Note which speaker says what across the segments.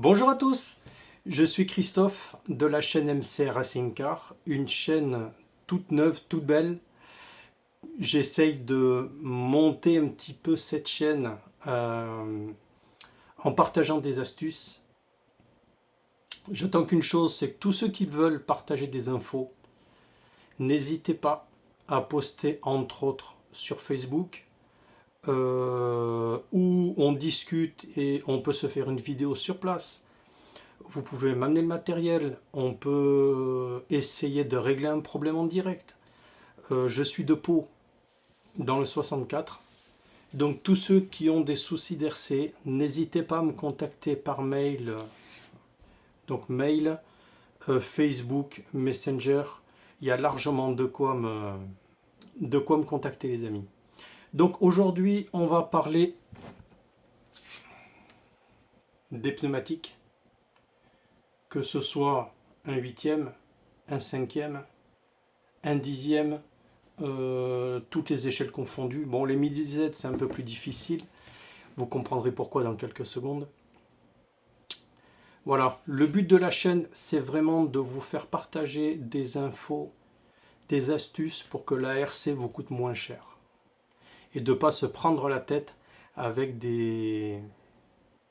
Speaker 1: Bonjour à tous, je suis Christophe de la chaîne MC Racing Car, une chaîne toute neuve, toute belle. J'essaye de monter un petit peu cette chaîne en partageant des astuces. J'attends qu'une chose, c'est que tous ceux qui veulent partager des infos, n'hésitez pas à poster entre autres sur Facebook où on discute et on peut se faire une vidéo sur place. Vous pouvez m'amener le matériel, on peut essayer de régler un problème en direct. Je suis de Pau, dans le 64. Donc tous ceux qui ont des soucis d'RC, n'hésitez pas à me contacter par mail. Donc mail, Facebook, Messenger. Il y a largement de quoi me contacter les amis. Donc aujourd'hui, on va parler des pneumatiques. Que ce soit un huitième, un cinquième, un dixième, toutes les échelles confondues. Bon, les midi-Z, c'est un peu plus difficile. Vous comprendrez pourquoi dans quelques secondes. Voilà, le but de la chaîne, c'est vraiment de vous faire partager des infos, des astuces pour que la RC vous coûte moins cher. Et de ne pas se prendre la tête avec des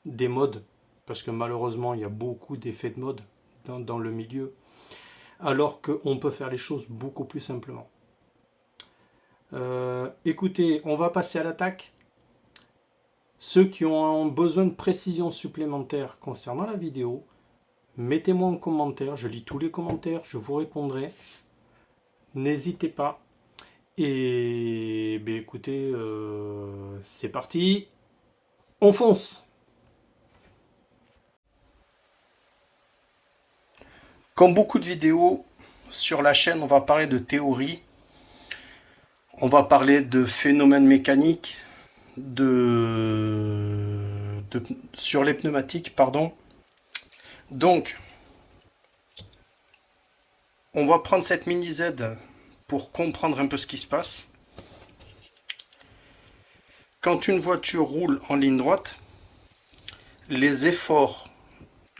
Speaker 1: modes. Parce que malheureusement, il y a beaucoup d'effets de mode dans le milieu. Alors qu'on peut faire les choses beaucoup plus simplement. Écoutez, on va passer à l'attaque. Ceux qui ont besoin de précision supplémentaire concernant la vidéo, mettez-moi en commentaire, je lis tous les commentaires, je vous répondrai. N'hésitez pas. Et ben écoutez, c'est parti, on fonce. Comme beaucoup de vidéos sur la chaîne, on va parler de théorie, on va parler de phénomènes mécaniques, sur les pneumatiques, pardon. Donc, on va prendre cette mini Z pour comprendre un peu ce qui se passe. Quand une voiture roule en ligne droite, les efforts,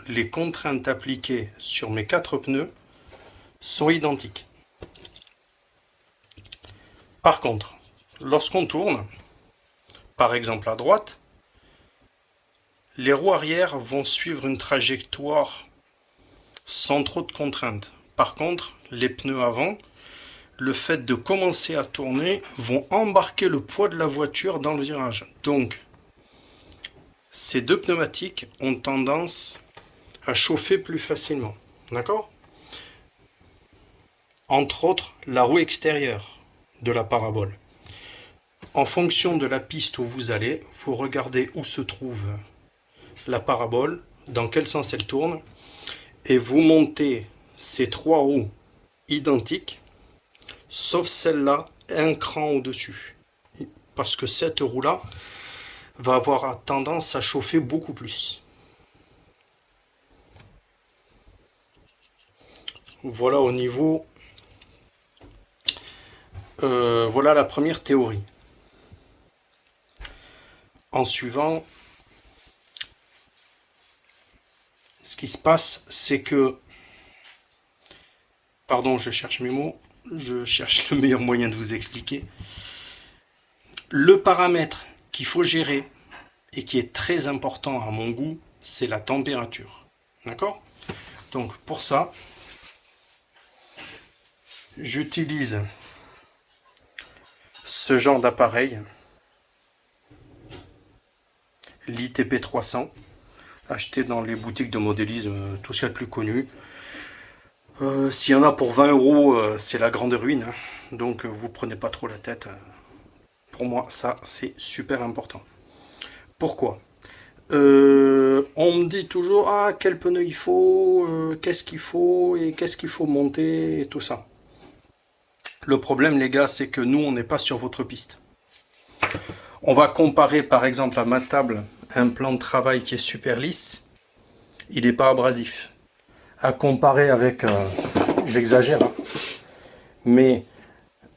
Speaker 1: les contraintes appliquées sur mes 4 pneus sont identiques. Par contre, lorsqu'on tourne, par exemple à droite, les roues arrière vont suivre une trajectoire sans trop de contraintes. Par contre, les pneus avant, le fait de commencer à tourner, vont embarquer le poids de la voiture dans le virage. Donc, ces deux pneumatiques ont tendance à chauffer plus facilement. D'accord ? Entre autres, la roue extérieure de la parabole. En fonction de la piste où vous allez, vous regardez où se trouve la parabole, dans quel sens elle tourne, et vous montez ces 3 roues identiques, sauf celle-là, un cran au-dessus. Parce que cette roue-là va avoir tendance à chauffer beaucoup plus. Voilà au niveau... voilà la première théorie. En suivant, ce qui se passe, c'est que... Pardon, je cherche mes mots. Je cherche le meilleur moyen de vous expliquer. Le paramètre qu'il faut gérer et qui est très important à mon goût, c'est la température. D'accord ? Donc pour ça, j'utilise ce genre d'appareil, l'ITP 300, acheté dans les boutiques de modélisme, tout ce qu'il y a de plus connu. S'il y en a pour 20 €, c'est la grande ruine. Donc vous prenez pas trop la tête. Pour moi, ça, c'est super important. Pourquoi ? On me dit toujours, ah, quel pneu il faut, qu'est-ce qu'il faut, et qu'est-ce qu'il faut monter, et tout ça. Le problème, les gars, c'est que nous, on n'est pas sur votre piste. On va comparer, par exemple, à ma table, un plan de travail qui est super lisse. Il n'est pas abrasif. À comparer avec, j'exagère, hein, mais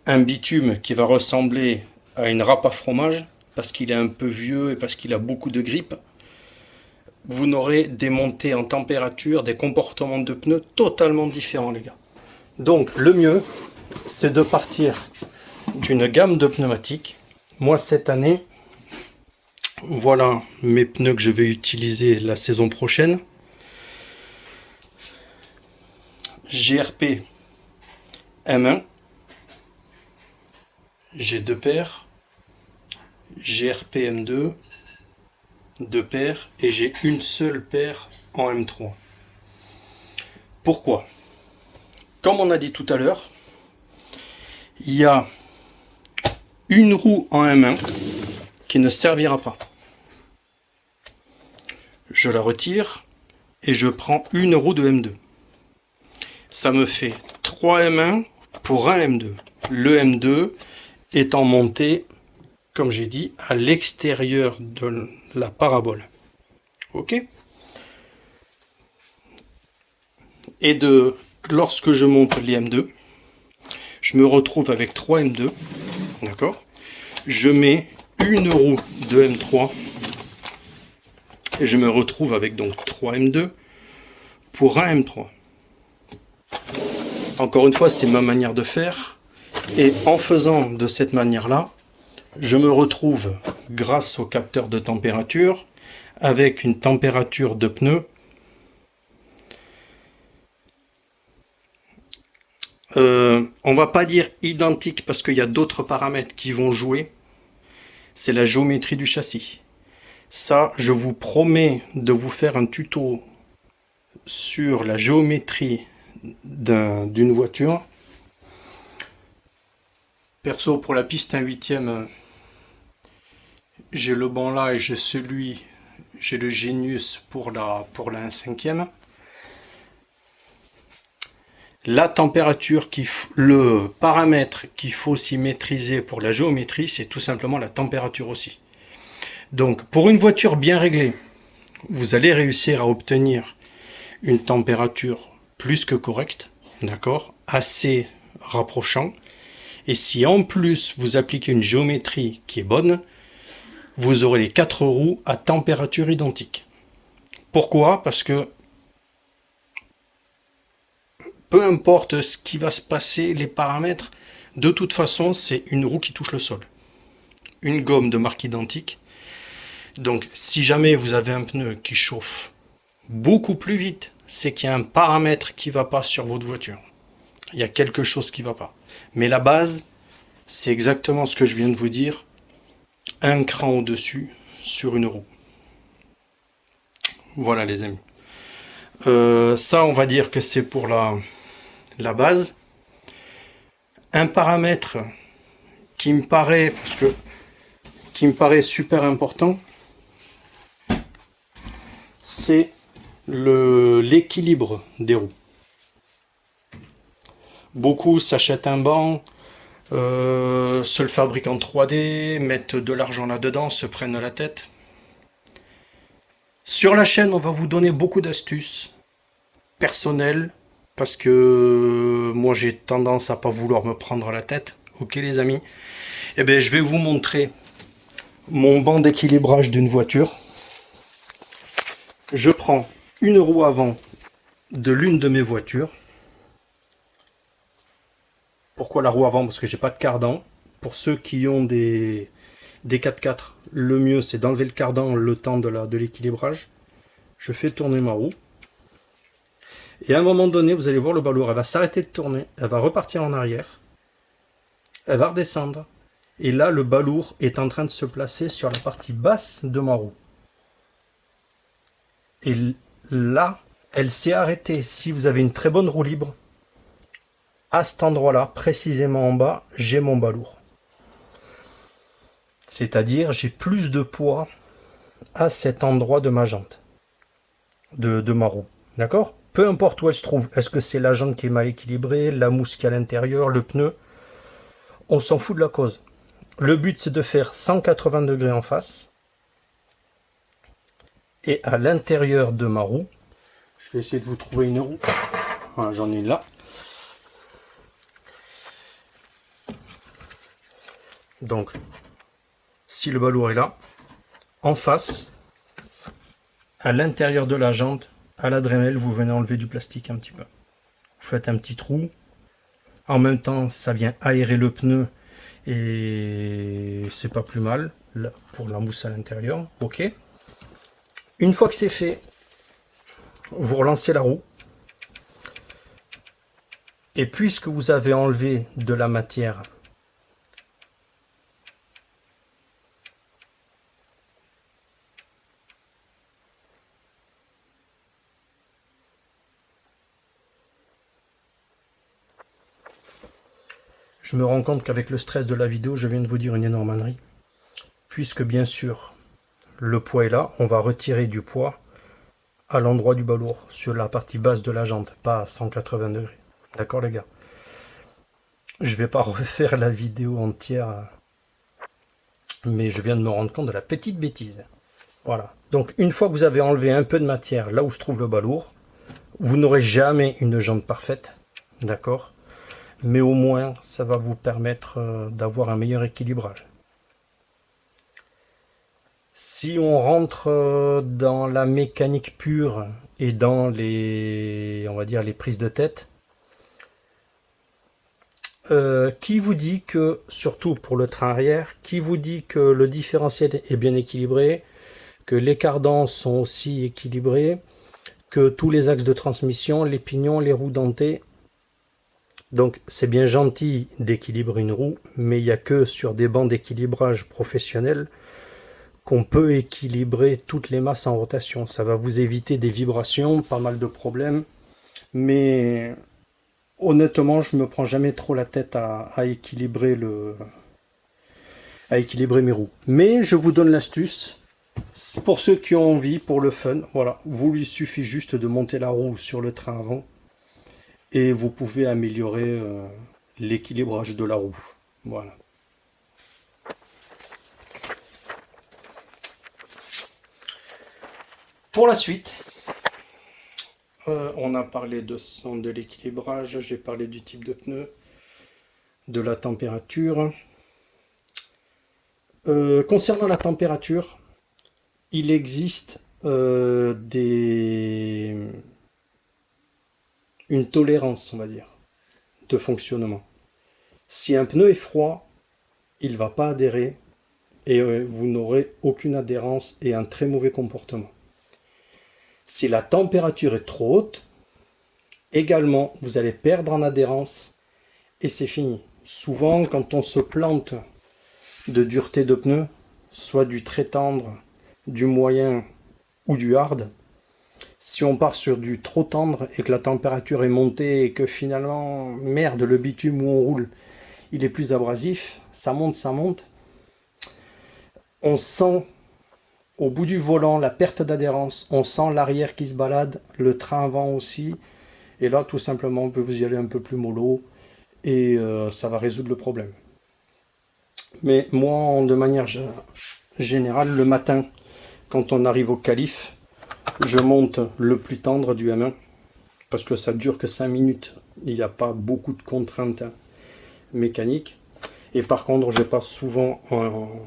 Speaker 1: un bitume qui va ressembler à une râpe à fromage, parce qu'il est un peu vieux et parce qu'il a beaucoup de grippe, vous n'aurez des montées en température, des comportements de pneus totalement différents, les gars. Donc, le mieux, c'est de partir d'une gamme de pneumatiques. Moi, cette année, voilà mes pneus que je vais utiliser la saison prochaine. GRP M1. J'ai 2 paires. GRP M2. 2 paires. Et j'ai une seule paire en M3. Pourquoi? Comme on a dit tout à l'heure, il y a une roue en M1 qui ne servira pas. Je la retire et je prends une roue de M2. Ça me fait 3 M1 pour un M2. Le M2 étant monté, comme j'ai dit, à l'extérieur de la parabole. Ok? Et lorsque je monte les M2, je me retrouve avec 3 M2. D'accord? Je mets une roue de M3 et je me retrouve avec donc 3 M2 pour un M3. Encore une fois, c'est ma manière de faire. Et en faisant de cette manière-là, je me retrouve, grâce au capteur de température, avec une température de pneu on va pas dire identique parce qu'il y a d'autres paramètres qui vont jouer. C'est la géométrie du châssis. Ça, je vous promets de vous faire un tuto sur la géométrie d'une voiture. Perso, pour la piste 1/8, j'ai le banc là et j'ai le Genius pour la 1/5. La température, le paramètre qu'il faut aussi maîtriser pour la géométrie, c'est tout simplement la température aussi. Donc, pour une voiture bien réglée, vous allez réussir à obtenir une température plus que correcte, d'accord, assez rapprochant. Et si en plus vous appliquez une géométrie qui est bonne, vous aurez les 4 roues à température identique. Pourquoi? Parce que peu importe ce qui va se passer, les paramètres, de toute façon, c'est une roue qui touche le sol. Une gomme de marque identique. Donc, si jamais vous avez un pneu qui chauffe beaucoup plus vite, c'est qu'il y a un paramètre qui ne va pas sur votre voiture. Il y a quelque chose qui ne va pas. Mais la base, c'est exactement ce que je viens de vous dire. Un cran au-dessus sur une roue. Voilà les amis. Ça, on va dire que c'est pour la base. Un paramètre qui me paraît super important, c'est l'équilibre des roues. Beaucoup s'achètent un banc, se le fabriquent en 3D, mettent de l'argent là-dedans, se prennent la tête. Sur la chaîne, on va vous donner beaucoup d'astuces personnelles, parce que moi j'ai tendance à pas vouloir me prendre la tête. Ok les amis? Eh bien je vais vous montrer mon banc d'équilibrage d'une voiture. Je prends une roue avant de l'une de mes voitures. Pourquoi la roue avant? Parce que j'ai pas de cardan. Pour ceux qui ont des 4x4, le mieux c'est d'enlever le cardan le temps de l'équilibrage. Je fais tourner ma roue. Et à un moment donné, vous allez voir le balourd, elle va s'arrêter de tourner, elle va repartir en arrière, elle va redescendre. Et là, le balourd est en train de se placer sur la partie basse de ma roue. Et là, elle s'est arrêtée. Si vous avez une très bonne roue libre, à cet endroit-là, précisément en bas, j'ai mon balourd. C'est-à-dire, j'ai plus de poids à cet endroit de ma jante, de ma roue. D'accord? Peu importe où elle se trouve. Est-ce que c'est la jante qui est mal équilibrée, la mousse qui est à l'intérieur, le pneu? On s'en fout de la cause. Le but, c'est de faire 180 degrés en face. Et à l'intérieur de ma roue, je vais essayer de vous trouver une roue. Voilà, j'en ai là. Donc, si le balourd est là, en face, à l'intérieur de la jante, à la Dremel, vous venez enlever du plastique un petit peu. Vous faites un petit trou. En même temps, ça vient aérer le pneu et c'est pas plus mal là, pour la mousse à l'intérieur. Ok. Une fois que c'est fait, vous relancez la roue. Et puisque vous avez enlevé de la matière, je me rends compte qu'avec le stress de la vidéo, je viens de vous dire une énorme ânerie. Puisque bien sûr, le poids est là, on va retirer du poids à l'endroit du balourd, sur la partie basse de la jante, pas à 180 degrés. D'accord les gars? Je vais pas refaire la vidéo entière, mais je viens de me rendre compte de la petite bêtise. Voilà. Donc une fois que vous avez enlevé un peu de matière là où se trouve le balourd, vous n'aurez jamais une jante parfaite, d'accord? Mais au moins ça va vous permettre d'avoir un meilleur équilibrage. Si on rentre dans la mécanique pure et dans on va dire les prises de tête, qui vous dit que, surtout pour le train arrière, qui vous dit que le différentiel est bien équilibré, que les cardans sont aussi équilibrés, que tous les axes de transmission, les pignons, les roues dentées. Donc c'est bien gentil d'équilibrer une roue, mais il n'y a que sur des bancs d'équilibrage professionnels qu'on peut équilibrer toutes les masses en rotation. Ça va vous éviter des vibrations, pas mal de problèmes, mais honnêtement, je me prends jamais trop la tête à équilibrer mes roues. Mais je vous donne l'astuce. Pour ceux qui ont envie, pour le fun, voilà, vous lui suffit juste de monter la roue sur le train avant et vous pouvez améliorer l'équilibrage de la roue. Voilà. Pour la suite, on a parlé de l'équilibrage, j'ai parlé du type de pneu, de la température. Concernant la température, il existe une tolérance, on va dire, de fonctionnement. Si un pneu est froid, il ne va pas adhérer et vous n'aurez aucune adhérence et un très mauvais comportement. Si la température est trop haute, également, vous allez perdre en adhérence et c'est fini. Souvent, quand on se plante de dureté de pneu, soit du très tendre, du moyen ou du hard, si on part sur du trop tendre et que la température est montée et que finalement, merde, le bitume où on roule, il est plus abrasif, ça monte, on sent au bout du volant la perte d'adhérence, on sent l'arrière qui se balade, le train avant aussi, et là tout simplement vous y allez un peu plus mollo et ça va résoudre le problème. Mais moi, de manière générale, le matin, quand on arrive au calife, je monte le plus tendre du M1 parce que ça dure que 5 minutes, il n'y a pas beaucoup de contraintes mécaniques, et par contre je passe souvent en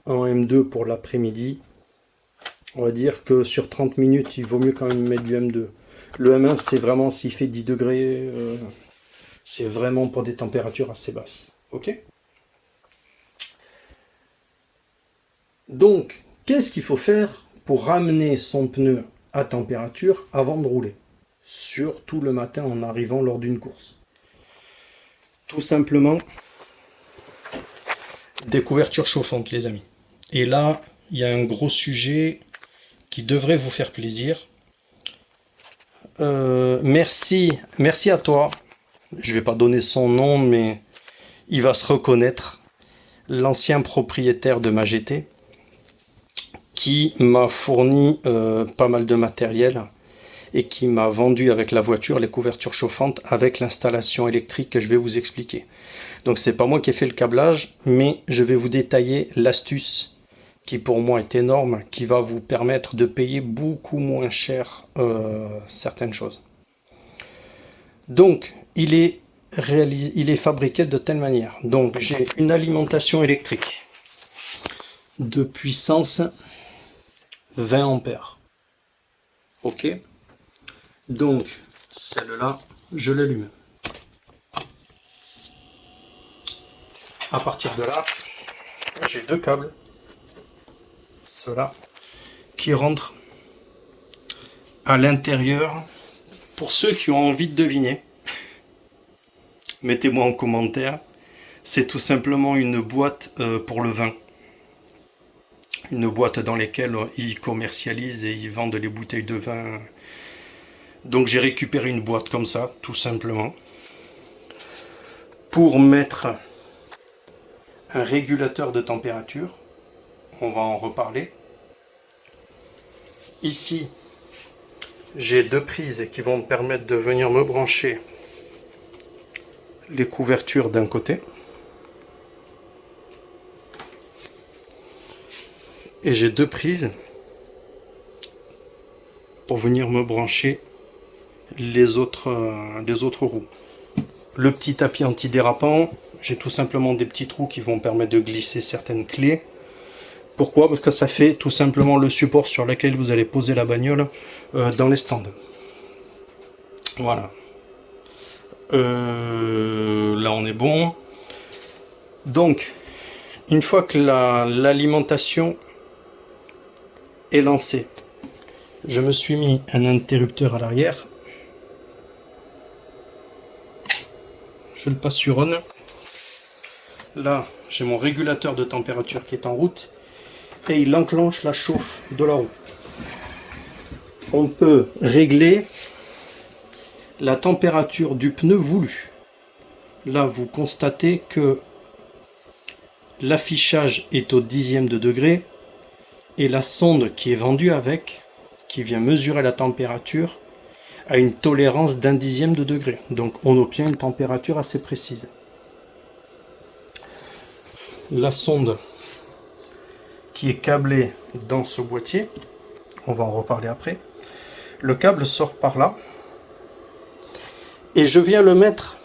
Speaker 1: M2 pour l'après-midi. On va dire que sur 30 minutes, il vaut mieux quand même mettre du M2. Le M1, c'est vraiment, s'il fait 10 degrés, c'est vraiment pour des températures assez basses. Ok? Donc, qu'est-ce qu'il faut faire pour ramener son pneu à température avant de rouler? Surtout le matin en arrivant lors d'une course. Tout simplement, des couvertures chauffantes, les amis. Et là, il y a un gros sujet qui devrait vous faire plaisir. Merci à toi. Je vais pas donner son nom, mais il va se reconnaître. L'ancien propriétaire de ma GT, qui m'a fourni pas mal de matériel et qui m'a vendu avec la voiture les couvertures chauffantes avec l'installation électrique que je vais vous expliquer. Donc c'est pas moi qui ai fait le câblage, mais je vais vous détailler l'astuce qui pour moi est énorme, qui va vous permettre de payer beaucoup moins cher certaines choses. Donc il est fabriqué de telle manière. Donc j'ai une alimentation électrique de puissance 20 ampères. Ok. Donc, celle-là, je l'allume. À partir de là, j'ai deux câbles. Ceux-là qui rentrent à l'intérieur. Pour ceux qui ont envie de deviner, mettez-moi en commentaire. C'est tout simplement une boîte pour le vin. Une boîte dans laquelle ils commercialisent et ils vendent les bouteilles de vin. Donc j'ai récupéré une boîte comme ça, tout simplement, pour mettre un régulateur de température. On va en reparler. Ici, j'ai deux prises qui vont me permettre de venir me brancher les couvertures d'un côté. Et j'ai deux prises pour venir me brancher les autres roues. Le petit tapis antidérapant, j'ai tout simplement des petits trous qui vont permettre de glisser certaines clés. Pourquoi? Parce que ça fait tout simplement le support sur lequel vous allez poser la bagnole dans les stands. Voilà. Là on est bon. Donc, une fois que l'alimentation est lancée, je me suis mis un interrupteur à l'arrière. Je le passe sur on. Là, j'ai mon régulateur de température qui est en route et il enclenche la chauffe de la roue. On peut régler la température du pneu voulu. Là, vous constatez que l'affichage est au dixième de degré et la sonde qui est vendue avec, qui vient mesurer la température, a une tolérance d'1 dixième de degré. Donc on obtient une température assez précise. La sonde qui est câblée dans ce boîtier, on va en reparler après, le câble sort par là et je viens le mettre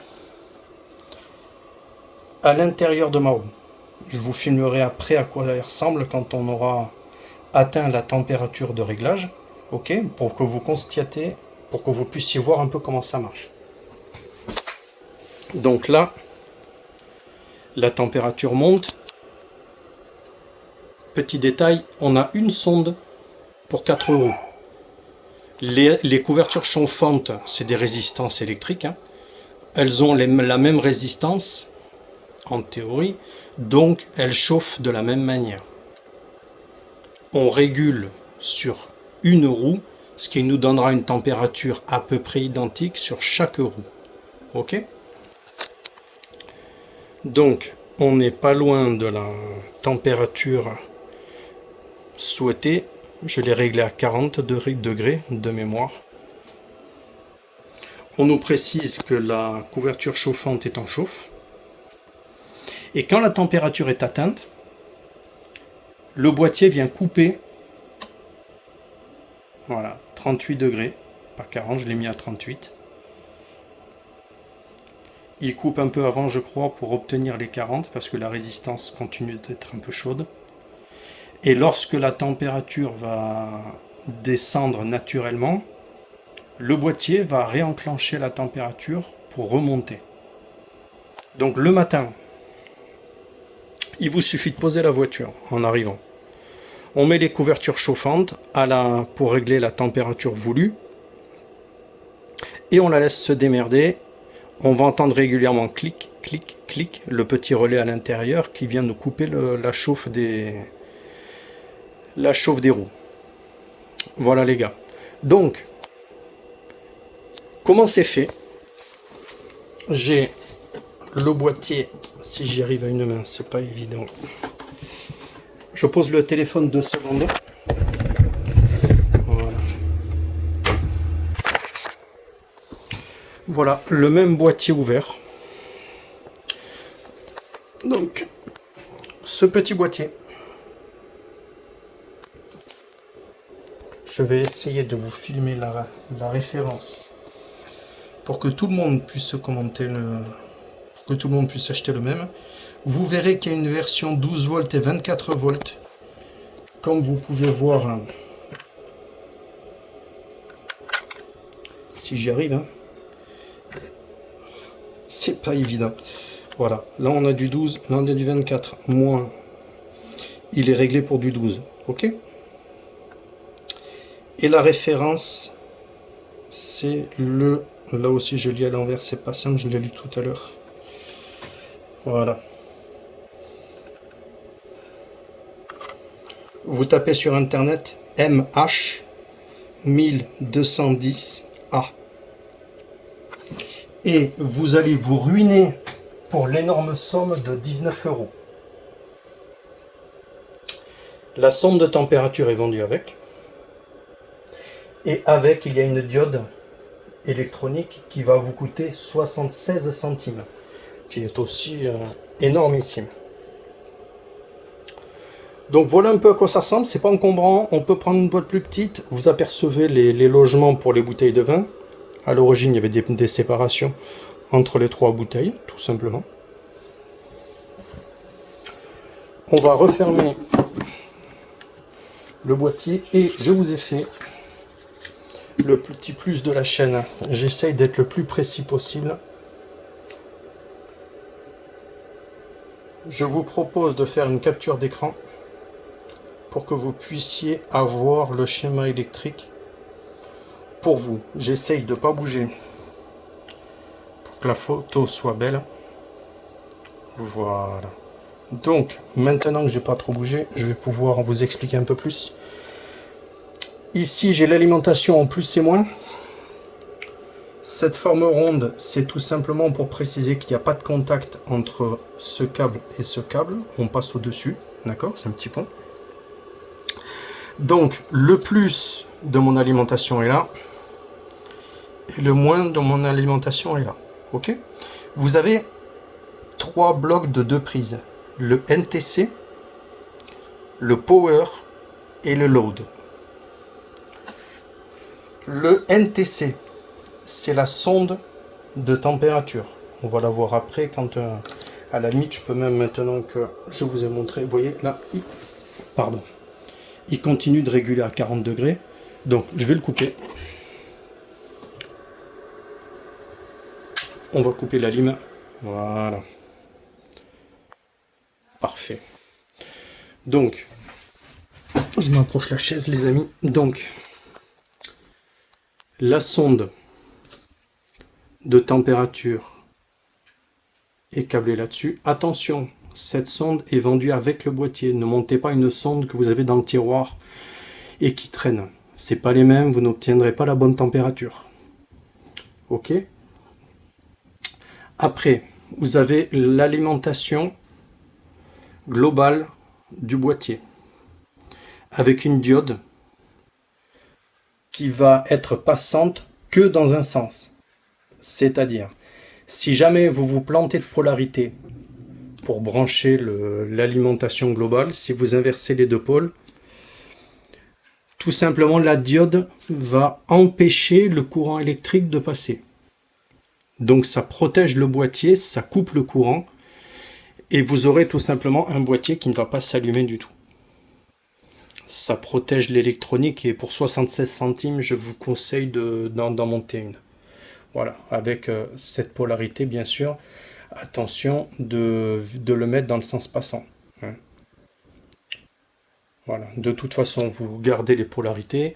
Speaker 1: à l'intérieur de ma roue. Je vous filmerai après à quoi elle ressemble quand on aura atteint la température de réglage, ok, pour que vous constatiez, pour que vous puissiez voir un peu comment ça marche. Donc là, la température monte. Petit détail, on a une sonde pour 4 roues. Les couvertures chauffantes, c'est des résistances électriques, hein. Elles ont la même résistance, en théorie, donc elles chauffent de la même manière. On régule sur une roue, ce qui nous donnera une température à peu près identique sur chaque roue. Ok? Donc, on n'est pas loin de la température souhaitée. Je l'ai réglé à 40 degrés de mémoire. On nous précise que la couverture chauffante est en chauffe. Et quand la température est atteinte, le boîtier vient couper. Voilà, 38 degrés, pas 40, je l'ai mis à 38. Il coupe un peu avant, je crois, pour obtenir les 40, parce que la résistance continue d'être un peu chaude. Et lorsque la température va descendre naturellement, le boîtier va réenclencher la température pour remonter. Donc le matin, il vous suffit de poser la voiture en arrivant. On met les couvertures chauffantes pour régler la température voulue. Et on la laisse se démerder. On va entendre régulièrement clic, clic, clic, le petit relais à l'intérieur qui vient nous couper la chauffe des roues. Voilà les gars. Donc, comment c'est fait? J'ai le boîtier, si j'y arrive à une main, c'est pas évident. Je pose le téléphone 2 secondes. Voilà. Voilà, le même boîtier ouvert. Donc, ce petit boîtier. Je vais essayer de vous filmer la référence pour que tout le monde puisse commenter pour que tout le monde puisse acheter le même. Vous verrez qu'il y a une version 12 volts et 24 volts. Comme vous pouvez voir si j'y arrive, hein. C'est pas évident. Voilà, là on a du 12, là on a du 24, moins, il est réglé pour du 12, ok? Et la référence, c'est le, là aussi je lis à l'envers, c'est pas simple, je l'ai lu tout à l'heure. Voilà. Vous tapez sur internet MH 1210A. Et vous allez vous ruiner pour l'énorme somme de 19 €. La sonde de température est vendue avec. Et avec, il y a une diode électronique qui va vous coûter 76 centimes, qui est aussi énormissime. Donc voilà un peu à quoi ça ressemble, c'est pas encombrant, on peut prendre une boîte plus petite, vous apercevez les logements pour les bouteilles de vin. À l'origine, il y avait des séparations entre les 3 bouteilles, tout simplement. On va refermer le boîtier et je vous ai fait le petit plus de la chaîne. J'essaye d'être le plus précis possible. Je vous propose de faire une capture d'écran pour que vous puissiez avoir le schéma électrique pour vous. J'essaye de ne pas bouger pour que la photo soit belle. Voilà. Donc, maintenant que j'ai pas trop bougé, je vais pouvoir vous expliquer un peu plus. Ici, j'ai l'alimentation en plus et moins. Cette forme ronde, c'est tout simplement pour préciser qu'il n'y a pas de contact entre ce câble et ce câble. On passe au-dessus, d'accord? C'est un petit pont. Donc, le plus de mon alimentation est là. Et le moins de mon alimentation est là. Ok? Vous avez 3 blocs de 2 prises. Le NTC, le Power et le Load. Le NTC, c'est la sonde de température. On va la voir après quand, à la limite, je peux même maintenant que je vous ai montré, vous voyez là, il continue de réguler à 40 degrés. Donc, je vais le couper. On va couper la lime. Voilà. Parfait. Donc, je m'approche la chaise, les amis. Donc, la sonde de température est câblée là-dessus. Attention, cette sonde est vendue avec le boîtier. Ne montez pas une sonde que vous avez dans le tiroir et qui traîne. C'est pas les mêmes, vous n'obtiendrez pas la bonne température. Ok. Après, vous avez l'alimentation globale du boîtier avec une diode qui va être passante que dans un sens. C'est-à-dire, si jamais vous vous plantez de polarité pour brancher l'alimentation globale, si vous inversez les 2 pôles, tout simplement la diode va empêcher le courant électrique de passer. Donc ça protège le boîtier, ça coupe le courant, et vous aurez tout simplement un boîtier qui ne va pas s'allumer du tout. Ça protège l'électronique et pour 76 centimes, je vous conseille d'en monter une. Voilà, avec cette polarité, bien sûr. Attention de le mettre dans le sens passant. Hein. Voilà, de toute façon, vous gardez les polarités.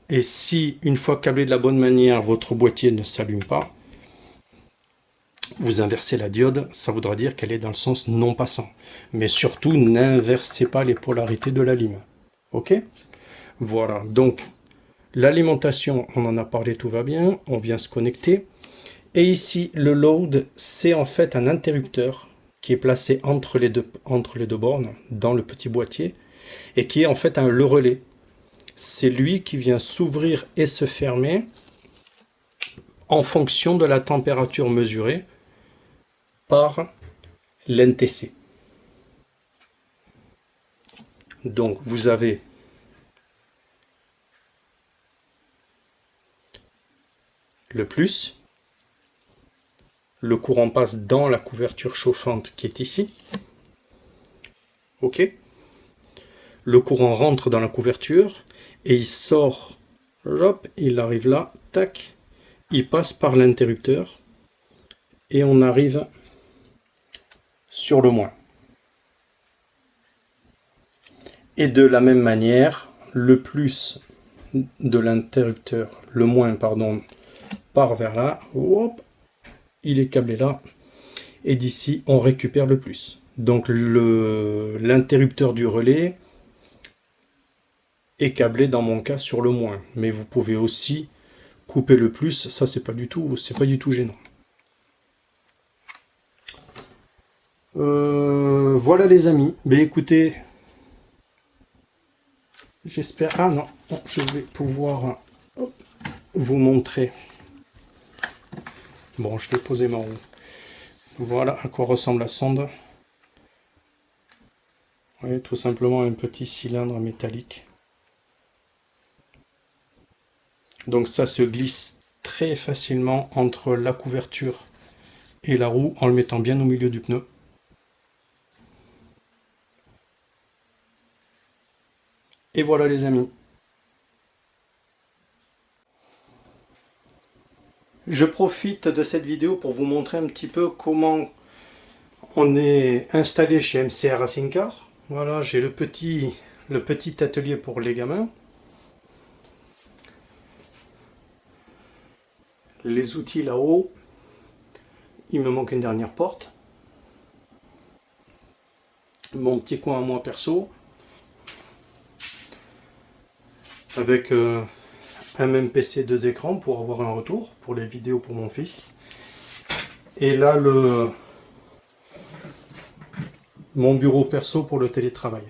Speaker 1: Et si, une fois câblé de la bonne manière, votre boîtier ne s'allume pas, vous inversez la diode, ça voudra dire qu'elle est dans le sens non passant. Mais surtout, n'inversez pas les polarités de la lime. Ok? Voilà, donc l'alimentation, on en a parlé, tout va bien, on vient se connecter. Et ici, le load, c'est en fait un interrupteur qui est placé entre les deux bornes, dans le petit boîtier, et qui est en fait le relais. C'est lui qui vient s'ouvrir et se fermer en fonction de la température mesurée par l'NTC. Donc vous avez le plus, le courant passe dans la couverture chauffante qui est ici. Ok. Le courant rentre dans la couverture et il sort, hop, il arrive là, tac, il passe par l'interrupteur et on arrive sur le moins. Et de la même manière, le plus de l'interrupteur, le moins, pardon, part vers là. Hop, il est câblé là. Et d'ici, on récupère le plus. Donc l'interrupteur du relais est câblé dans mon cas sur le moins. Mais vous pouvez aussi couper le plus. Ça, c'est pas du tout gênant. Voilà les amis. Mais écoutez, j'espère. Ah non, je vais pouvoir vous montrer. Bon, je vais poser ma roue. Voilà à quoi ressemble la sonde. Oui, tout simplement un petit cylindre métallique. Donc ça se glisse très facilement entre la couverture et la roue en le mettant bien au milieu du pneu. Et voilà les amis. Je profite de cette vidéo pour vous montrer un petit peu comment on est installé chez MCR Racing Car. Voilà, j'ai le petit atelier pour les gamins. Les outils là-haut. Il me manque une dernière porte. Mon petit coin à moi perso. Avec un même PC, 2 écrans pour avoir un retour pour les vidéos pour mon fils. Et là, mon bureau perso pour le télétravail.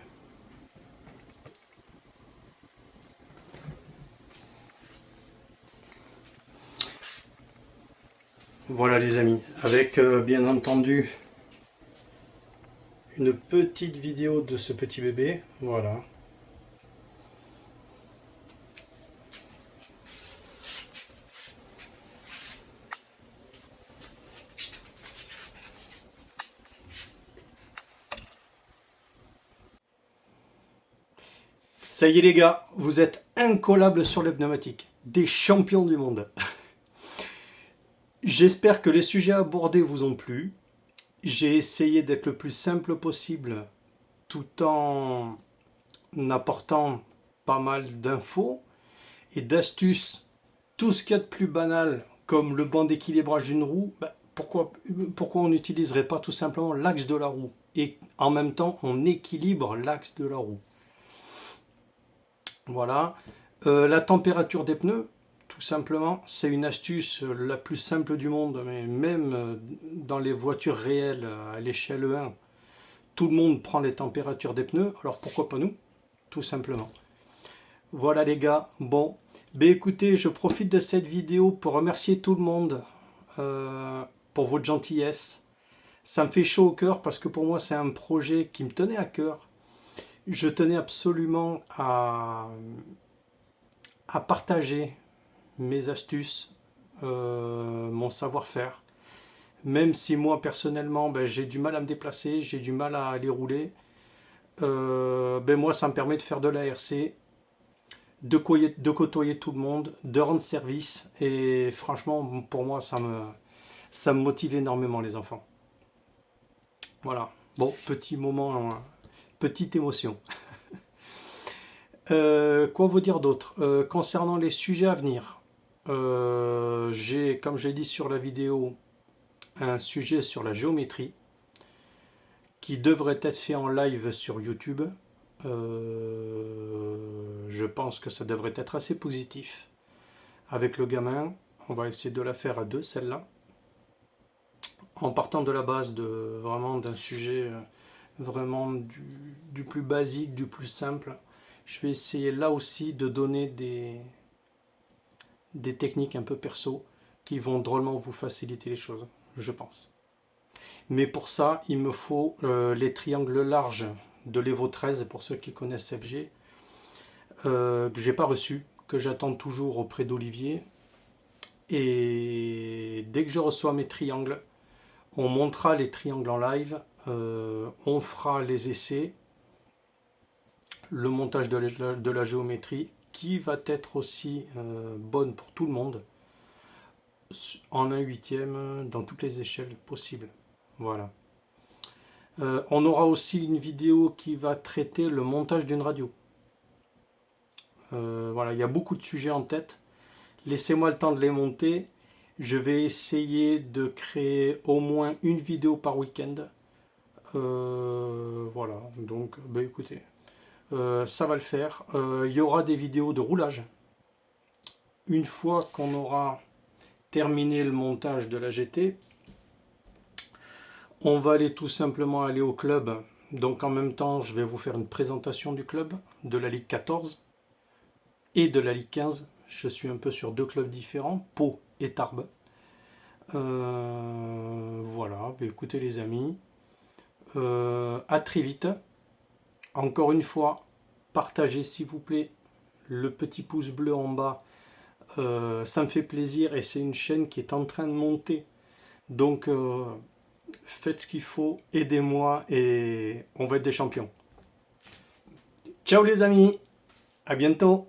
Speaker 1: Voilà les amis, avec bien entendu une petite vidéo de ce petit bébé. Voilà. Ça y est les gars, vous êtes incollables sur les pneumatiques, des champions du monde. J'espère que les sujets abordés vous ont plu. J'ai essayé d'être le plus simple possible tout en apportant pas mal d'infos et d'astuces. Tout ce qu'il y a de plus banal, comme le banc d'équilibrage d'une roue, pourquoi on n'utiliserait pas tout simplement l'axe de la roue et en même temps on équilibre l'axe de la roue. Voilà. La température des pneus, tout simplement, c'est une astuce la plus simple du monde, mais même dans les voitures réelles à l'échelle 1, tout le monde prend les températures des pneus, alors pourquoi pas nous, tout simplement. Voilà les gars, bon, ben écoutez, je profite de cette vidéo pour remercier tout le monde pour votre gentillesse. Ça me fait chaud au cœur parce que pour moi c'est un projet qui me tenait à cœur. Je tenais absolument à partager mes astuces, mon savoir-faire. Même si moi personnellement j'ai du mal à me déplacer, j'ai du mal à aller rouler, moi ça me permet de faire de l'ARC, de côtoyer tout le monde, de rendre service et franchement pour moi ça me motive énormément les enfants. Voilà, bon petit moment, petite émotion. Quoi vous dire d'autre concernant les sujets à venir, j'ai, comme j'ai dit sur la vidéo, un sujet sur la géométrie qui devrait être fait en live sur YouTube. Je pense que ça devrait être assez positif. Avec le gamin, on va essayer de la faire à deux, celle-là. En partant de la base vraiment d'un sujet vraiment du plus basique, du plus simple. Je vais essayer là aussi de donner des techniques un peu perso qui vont drôlement vous faciliter les choses, je pense. Mais pour ça, il me faut les triangles larges de l'Evo 13 pour ceux qui connaissent FG, que j'ai pas reçu, que j'attends toujours auprès d'Olivier. Et dès que je reçois mes triangles, on montera les triangles en live, on fera les essais, le montage de la géométrie qui va être aussi bonne pour tout le monde. en 1/8 dans toutes les échelles possibles. Voilà. On aura aussi une vidéo qui va traiter le montage d'une radio. Voilà, il y a beaucoup de sujets en tête. Laissez-moi le temps de les monter. Je vais essayer de créer au moins une vidéo par week-end. Voilà, donc bah écoutez, ça va le faire. Il y aura des vidéos de roulage. Une fois qu'on aura terminé le montage de la GT, on va aller tout simplement aller au club. Donc en même temps, je vais vous faire une présentation du club, de la Ligue 14 et de la Ligue 15. Je suis un peu sur deux clubs différents, Pau et Tarbes. Voilà, bah écoutez les amis, à très vite. Encore une fois, partagez s'il vous plaît le petit pouce bleu en bas. Ça me fait plaisir et c'est une chaîne qui est en train de monter. Donc faites ce qu'il faut, aidez-moi et on va être des champions. Ciao les amis, à bientôt.